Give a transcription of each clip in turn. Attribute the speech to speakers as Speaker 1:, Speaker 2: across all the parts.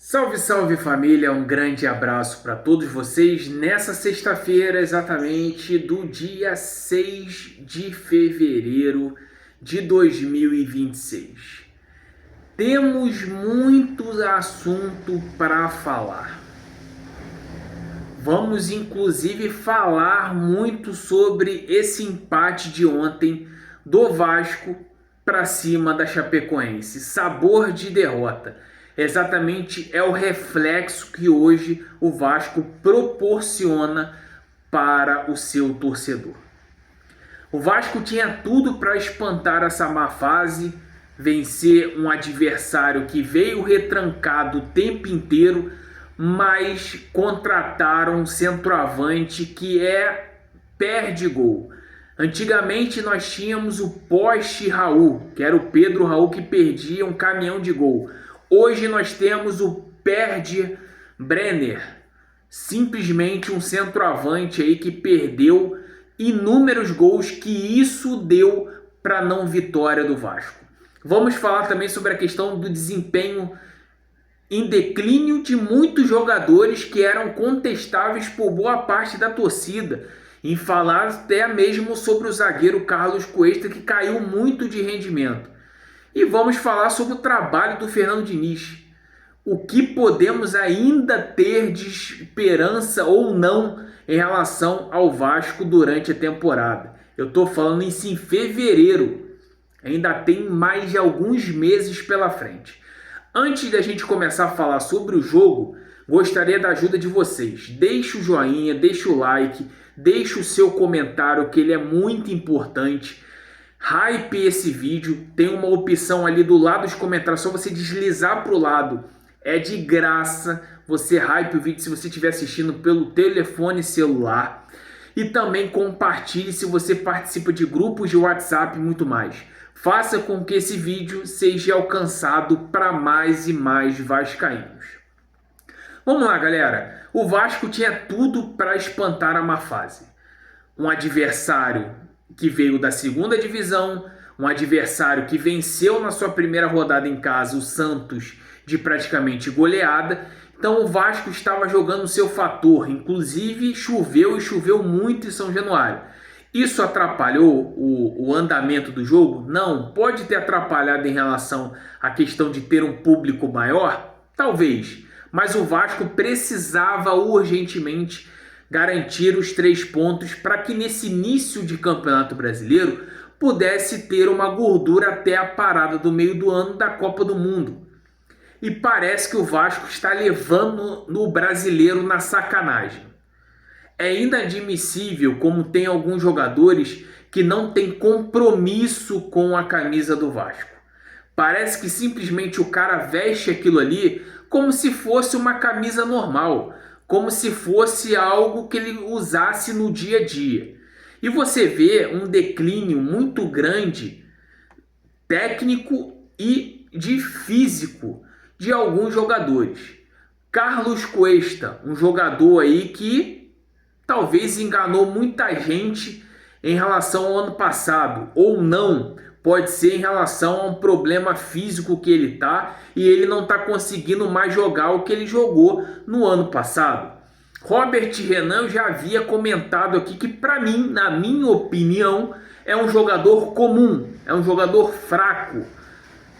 Speaker 1: Salve, salve família, um grande abraço para todos vocês nessa sexta-feira, exatamente do dia 6 de fevereiro de 2026. Temos muito assunto para falar. Vamos inclusive falar muito sobre esse empate de ontem do Vasco para cima da Chapecoense. Sabor de derrota. Exatamente é o reflexo que hoje o Vasco proporciona para o seu torcedor. O Vasco tinha tudo para espantar essa má fase, vencer um adversário que veio retrancado o tempo inteiro, mas contrataram um centroavante que perde gol. Antigamente nós tínhamos o poste Raul, que era o Pedro Raul que perdia um caminhão de gol. Hoje nós temos o Perde Brenner, simplesmente um centroavante aí que perdeu inúmeros gols que isso deu para a não vitória do Vasco. Vamos falar também sobre a questão do desempenho em declínio de muitos jogadores que eram contestáveis por boa parte da torcida. Em falar até mesmo sobre o zagueiro Carlos Cuesta, que caiu muito de rendimento. E vamos falar sobre o trabalho do Fernando Diniz. O que podemos ainda ter de esperança ou não em relação ao Vasco durante a temporada. Eu estou falando isso em fevereiro. Ainda tem mais de alguns meses pela frente. Antes da gente começar a falar sobre o jogo, gostaria da ajuda de vocês. Deixe o joinha, deixe o like, deixe o seu comentário, que ele é muito importante. Hype esse vídeo, tem uma opção ali do lado dos comentários, só você deslizar para o lado, é de graça, você hype o vídeo se você estiver assistindo pelo telefone celular, e também compartilhe se você participa de grupos de WhatsApp e muito mais. Faça com que esse vídeo seja alcançado para mais e mais vascaínos. Vamos lá, galera, o Vasco tinha tudo para espantar a má fase. Um adversário que veio da segunda divisão, um adversário que venceu na sua primeira rodada em casa o Santos de praticamente goleada. Então o Vasco estava jogando o seu fator, inclusive choveu e choveu muito em São Januário. Isso atrapalhou o andamento do jogo? Não. Pode ter atrapalhado em relação à questão de ter um público maior? Talvez. Mas o Vasco precisava urgentemente garantir os 3 pontos para que nesse início de Campeonato Brasileiro pudesse ter uma gordura até a parada do meio do ano da Copa do Mundo. E parece que o Vasco está levando no Brasileiro na sacanagem. É inadmissível como tem alguns jogadores que não têm compromisso com a camisa do Vasco. Parece que simplesmente o cara veste aquilo ali como se fosse uma camisa normal, como se fosse algo que ele usasse no dia a dia. E você vê um declínio muito grande, técnico e de físico, de alguns jogadores. Carlos Cuesta, um jogador aí que talvez enganou muita gente em relação ao ano passado, ou não. Pode ser em relação a um problema físico que ele está e ele não está conseguindo mais jogar o que ele jogou no ano passado. Robert Renan, eu já havia comentado aqui que para mim, na minha opinião, é um jogador comum, é um jogador fraco.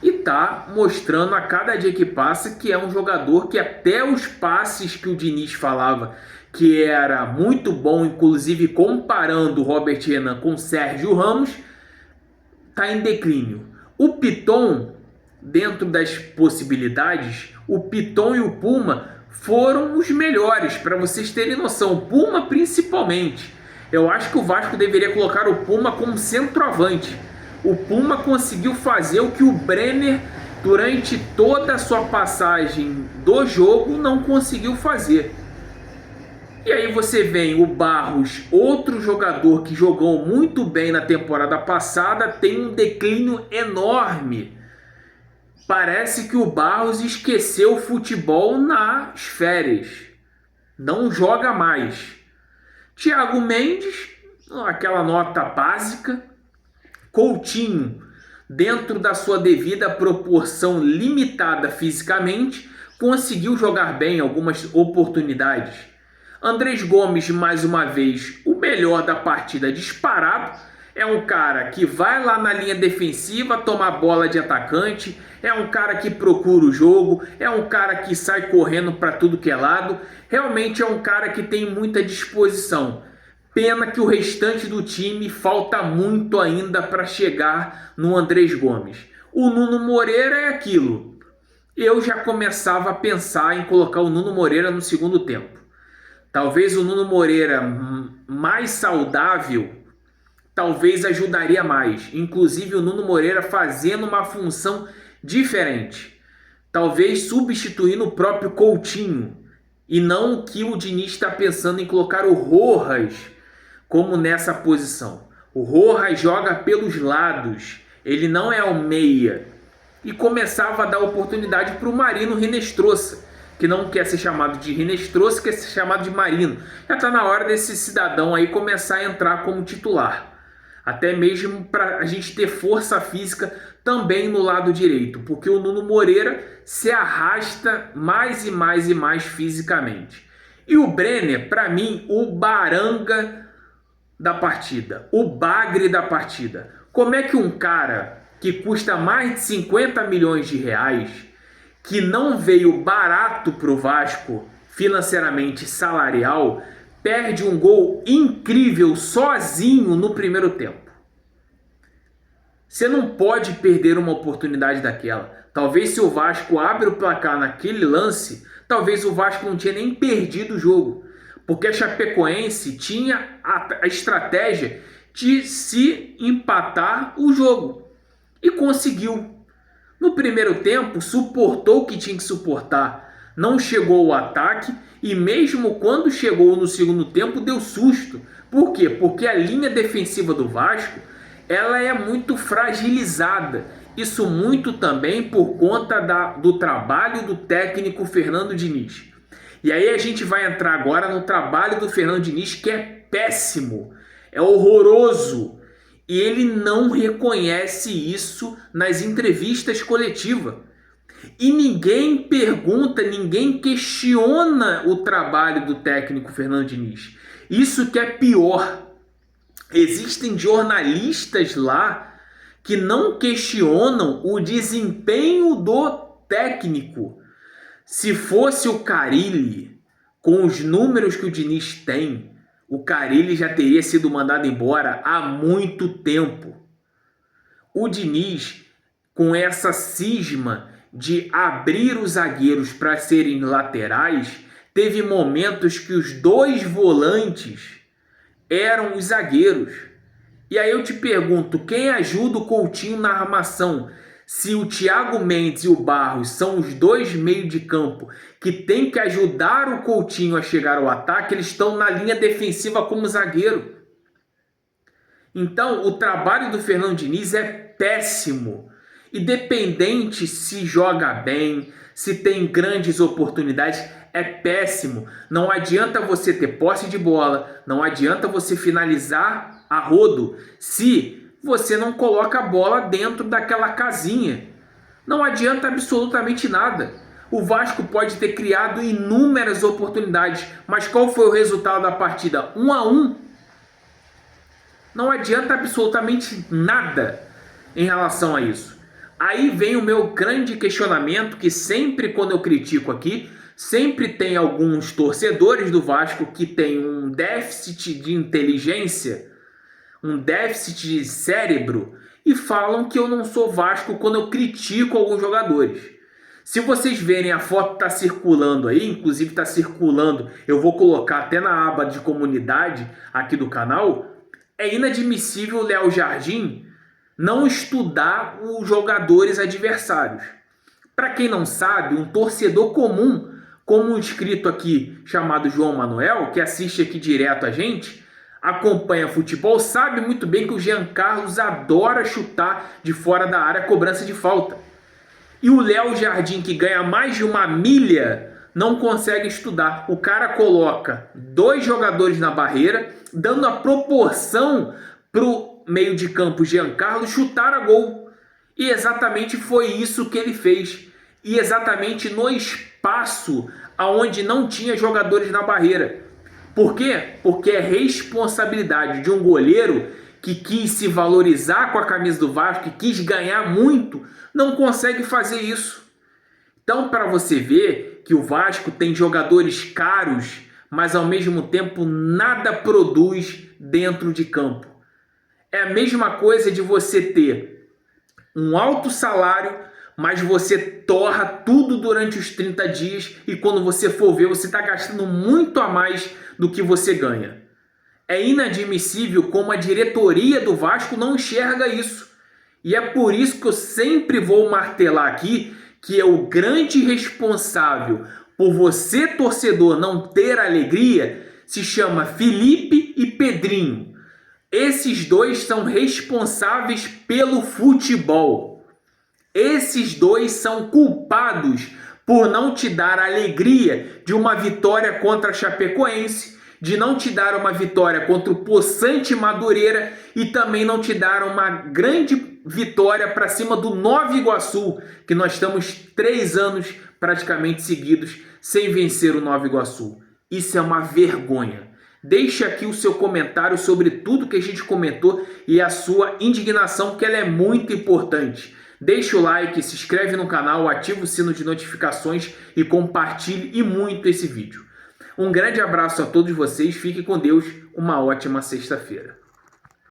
Speaker 1: E está mostrando a cada dia que passa que é um jogador que até os passes que o Diniz falava que era muito bom, inclusive comparando o Robert Renan com o Sérgio Ramos, está em declínio. O Piton, dentro das possibilidades, o Piton e o Puma foram os melhores, para vocês terem noção. O Puma principalmente. Eu acho que o Vasco deveria colocar o Puma como centroavante. O Puma conseguiu fazer o que o Brenner, durante toda a sua passagem do jogo, não conseguiu fazer. E aí você vem o Barros, outro jogador que jogou muito bem na temporada passada, tem um declínio enorme. Parece que o Barros esqueceu o futebol nas férias. Não joga mais. Thiago Mendes, aquela nota básica. Coutinho, dentro da sua devida proporção limitada fisicamente, conseguiu jogar bem algumas oportunidades. Andrés Gomes, mais uma vez, o melhor da partida disparado. É um cara que vai lá na linha defensiva tomar bola de atacante, é um cara que procura o jogo, é um cara que sai correndo para tudo que é lado. Realmente é um cara que tem muita disposição. Pena que o restante do time falta muito ainda para chegar no Andrés Gomes. O Nuno Moreira é aquilo. Eu já começava a pensar em colocar o Nuno Moreira no segundo tempo. Talvez o Nuno Moreira mais saudável, talvez ajudaria mais. Inclusive o Nuno Moreira fazendo uma função diferente. Talvez substituindo o próprio Coutinho. E não o que o Diniz está pensando em colocar o Rojas como nessa posição. O Rojas joga pelos lados. Ele não é o meia. E começava a dar oportunidade para o Marino Hinestrosa, que não quer ser chamado de Hinestrosa, quer ser chamado de Marino. Já está na hora desse cidadão aí começar a entrar como titular. Até mesmo para a gente ter força física também no lado direito, porque o Nuno Moreira se arrasta mais e mais e mais fisicamente. E o Brenner, para mim, o baranga da partida, o bagre da partida. Como é que um cara que custa mais de 50 milhões de reais, que não veio barato para o Vasco, financeiramente salarial, perde um gol incrível sozinho no primeiro tempo? Você não pode perder uma oportunidade daquela. Talvez se o Vasco abre o placar naquele lance, talvez o Vasco não tinha nem perdido o jogo. Porque a Chapecoense tinha a estratégia de se empatar o jogo. E conseguiu. No primeiro tempo, suportou o que tinha que suportar. Não chegou ao ataque e mesmo quando chegou no segundo tempo, deu susto. Por quê? Porque a linha defensiva do Vasco, ela é muito fragilizada. Isso muito também por conta do trabalho do técnico Fernando Diniz. E aí a gente vai entrar agora no trabalho do Fernando Diniz, que é péssimo, é horroroso. E ele não reconhece isso nas entrevistas coletivas. E ninguém pergunta, ninguém questiona o trabalho do técnico Fernando Diniz. Isso que é pior. Existem jornalistas lá que não questionam o desempenho do técnico. Se fosse o Carille, com os números que o Diniz tem, o Carille já teria sido mandado embora há muito tempo. O Diniz, com essa cisma de abrir os zagueiros para serem laterais, teve momentos que os dois volantes eram os zagueiros. E aí eu te pergunto, quem ajuda o Coutinho na armação? Se o Thiago Mendes e o Barros são os dois meios de campo que tem que ajudar o Coutinho a chegar ao ataque, eles estão na linha defensiva como zagueiro. Então, o trabalho do Fernando Diniz é péssimo. Independente se joga bem, se tem grandes oportunidades, é péssimo. Não adianta você ter posse de bola, não adianta você finalizar a rodo se você não coloca a bola dentro daquela casinha. Não adianta absolutamente nada. O Vasco pode ter criado inúmeras oportunidades, mas qual foi o resultado da partida? 1-1. Não adianta absolutamente nada em relação a isso. Aí vem o meu grande questionamento, que sempre quando eu critico aqui, sempre tem alguns torcedores do Vasco que têm um déficit de inteligência, um déficit de cérebro, e falam que eu não sou Vasco quando eu critico alguns jogadores. Se vocês verem, a foto está circulando aí, inclusive está circulando, eu vou colocar até na aba de comunidade aqui do canal, é inadmissível o Léo Jardim não estudar os jogadores adversários. Para quem não sabe, um torcedor comum, como um inscrito aqui chamado João Manuel, que assiste aqui direto a gente, acompanha futebol, sabe muito bem que o Jean Carlos adora chutar de fora da área, cobrança de falta. E o Léo Jardim, que ganha mais de 1 milha, não consegue estudar. O cara coloca 2 jogadores na barreira, dando a proporção para o meio de campo Jean Carlos chutar a gol. E exatamente foi isso que ele fez. e exatamente no espaço aonde não tinha jogadores na barreira. Por quê? Porque é responsabilidade de um goleiro que quis se valorizar com a camisa do Vasco, que quis ganhar muito, não consegue fazer isso. Então, para você ver que o Vasco tem jogadores caros, mas ao mesmo tempo nada produz dentro de campo. É a mesma coisa de você ter um alto salário, mas você torra tudo durante os 30 dias e quando você for ver, você está gastando muito a mais do que você ganha. É inadmissível como a diretoria do Vasco não enxerga isso. E é por isso que eu sempre vou martelar aqui que é o grande responsável por você, torcedor, não ter alegria, se chama Felipe e Pedrinho. Esses dois são responsáveis pelo futebol. Esses dois são culpados por não te dar a alegria de uma vitória contra a Chapecoense, de não te dar uma vitória contra o Poçante Madureira e também não te dar uma grande vitória para cima do Nova Iguaçu, que nós estamos 3 anos praticamente seguidos sem vencer o Nova Iguaçu. Isso é uma vergonha. Deixe aqui o seu comentário sobre tudo que a gente comentou e a sua indignação, que ela é muito importante. Deixe o like, se inscreve no canal, ativa o sino de notificações e compartilhe e muito esse vídeo. Um grande abraço a todos vocês, fique com Deus, uma ótima sexta-feira.